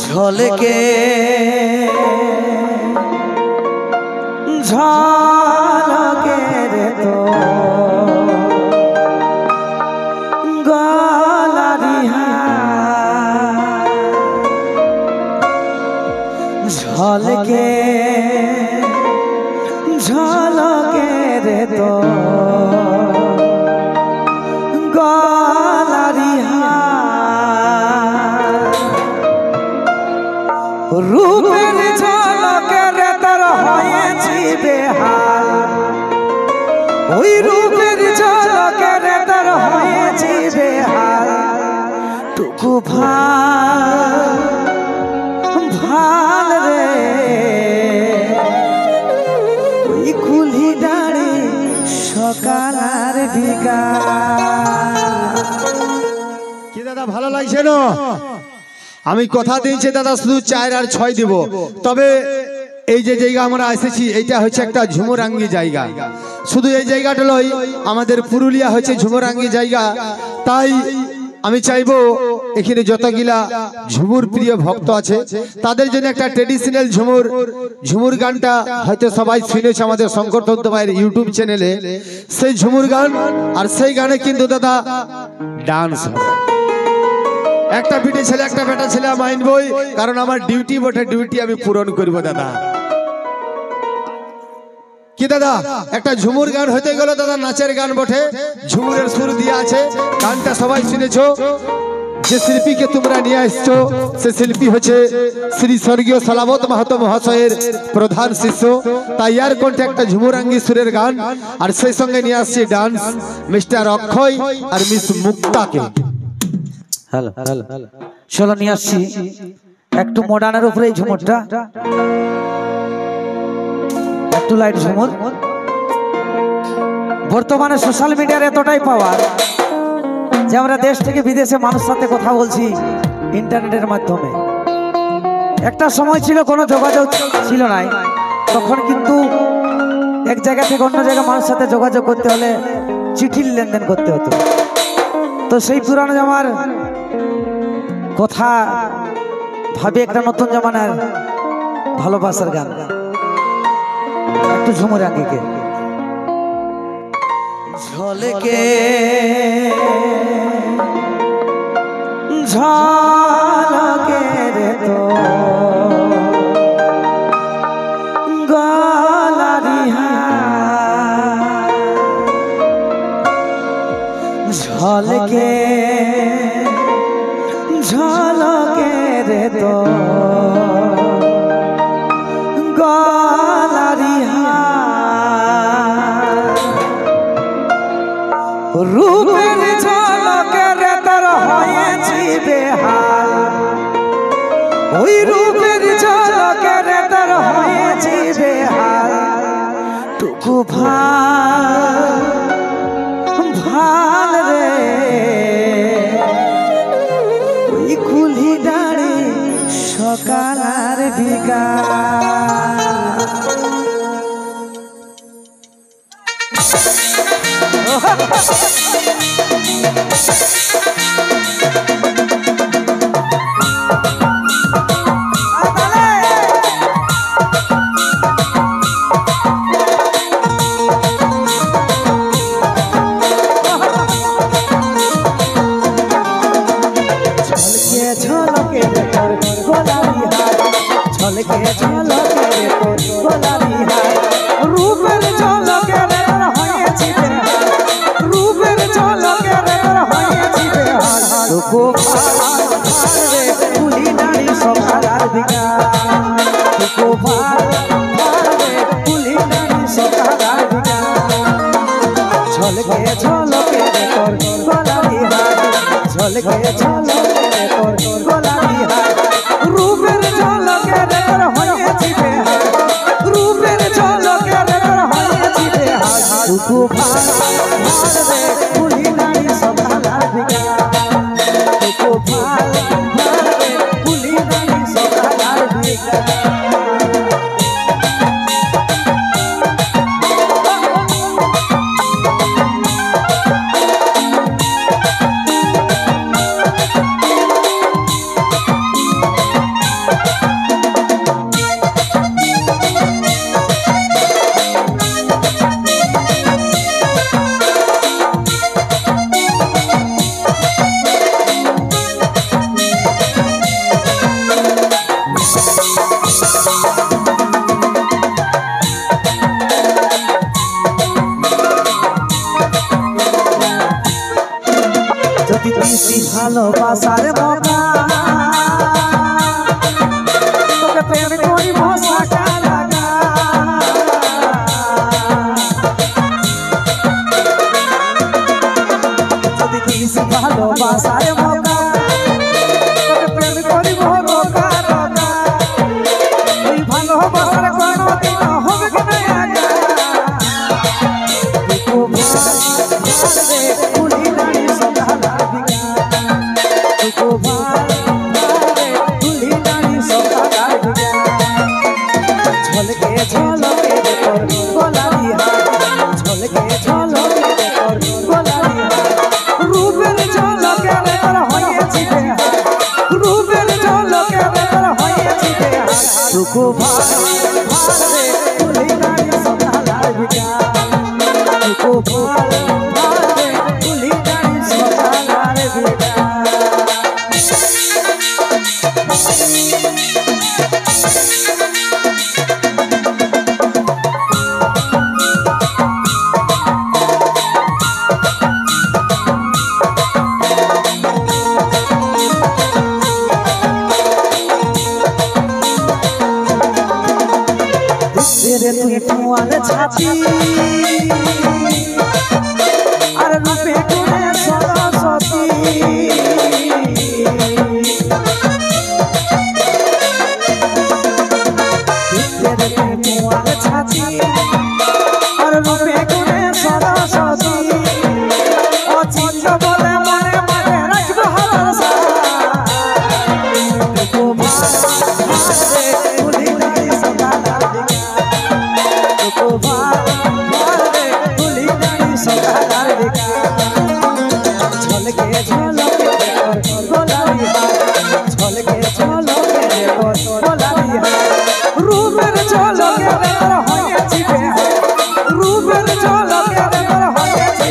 ঝলকে ঝলকে রে তো গলারিহা ঝলকে ঝলকে রে তো রূপের ঝলকে রে তোর হয়েছি বেহাল ওই রূপের ঝলকে রে তোর হয়েছি বেহাল টুকু ভাল ভাল রে ওই কুলি দাঁড়ে সকাল আর বিকাল। কি দাদা ভালো লাগছে না? আমি কথা দিয়েছি দাদা শুধু 4 আর 6 দিব। তবে এই যে জায়গা আমরা এসেছি এটা হচ্ছে একটা ঝুমুরাঙ্গি জায়গা। শুধু এই জায়গাটা লই, আমাদের পুরুলিয়া হচ্ছে ঝুমুরাঙ্গি জায়গা। তাই আমি চাইবো এখানে যতগুলা ঝুমুর প্রিয় ভক্ত আছে তাদের জন্য একটা ট্রেডিশনাল ঝুমুর গানটা হয়তো সবাই শুনেছে আমাদের শঙ্কর দত্ত ভাইয়ের ইউটিউব চ্যানেলে। সেই ঝুমুর গান আর সেই গানে কিন্তু দাদা ডান্স হবে। একটা বিটে ছেলে একটা বেটা ছেলে আমি আনবই, কারণ আমার ডিউটি বটে, ডিউটি আমি পূরণ করব দাদা। কি দাদা একটা ঝুমুর গান হতে গেল দাদা নাচের গান বটে, ঝুমুরের সুর দিয়ে আছে। গানটা সবাই শুনেছো। যে শিল্পীকে তোমরা নিয়ে আসছো সে শিল্পী হচ্ছে শ্রী স্বর্গীয় সালামত মাহাতো মহাশয়ের প্রধান শিষ্য। তাই আর কোনটা একটা ঝুমুরাঙ্গি সুরের গান, আর সেই সঙ্গে নিয়ে আসছি ডান্স মিস্টার অক্ষয় আর মিস মুক্তাকে। হ্যালো হ্যালো চলো নিয়ে আসছি একটু মডার্নের উপরে এই ঝুমুরটা, একটু লাইট ঝুমুর। বর্তমানে সোশ্যাল মিডিয়ার এতটাই পাওয়ার যে আমরা দেশ থেকে বিদেশে মানুষের সাথে কথা বলছি ইন্টারনেটের মাধ্যমে। একটা সময় ছিল কোনো যোগাযোগ ছিল না, তখন কিন্তু এক জায়গা থেকে অন্য জায়গায় মানুষের সাথে যোগাযোগ করতে হলে চিঠির লেনদেন করতে হতো। তো সেই পুরানো জামার কথা ভাবি একটা নতুন জামানার ভালোবাসার গান একটু ঝুমুর আঙ্গিকে। ঝলকে ঝলকে রে তো গলারিহা ঝলকে ঝলকে রে তো গলারিহা রূপের ঝলকে রে তোর হয়েছি বেহাল ওই রূপের ঝলকে রে তোর হয়েছি বেহাল টুকু ভাল ভাল রে ওই কুলি দাঁড়ে সকাল আর বিকাল। ঝলকে ঝলকে রে তোর গোলারি হায় রূপের ঝলকে রে তোর হয়েছি বেহাল রূপের ঝলকে রে তোর হয়েছি বেহাল টুকু ভাল রে কুলি নারী সকাল আর বিকাল টুকু ভাল রে কুলি নারী সকাল আর বিকাল ঝলকে ঝলকে রে তোর গোলারি হায় ঝলকে ঝলকে রে তোর গোলারি হায় রূপের ঝলকে রে তোর হয়েছি বেহাল রূপের ঝলকে রে তোর হয়েছি বেহাল টুকু ভাল রে কুলি নারী সকাল আর বিকাল টুকু ভাল রে কুলি নারী সকাল আর বিকাল। ভালোবাসার মকা তোকে প্রেম করি ভাষাটা লাগা যদি দিস ভালোবাসার মকা তোকে প্রেম করি রোকা রোকা ওই ভালোবাসার কোনো দিন হবে কি না আগা তুই তোমার ছাতি আর রূপে করে সরস্বতী তোমার ছাতি আর রূপে করে সরস্বতী অচিন্ত বলে মনে মনে রাখবো হারসা রূপের ঝলকে হয়েছি রূপের ঝলকে হয়েছি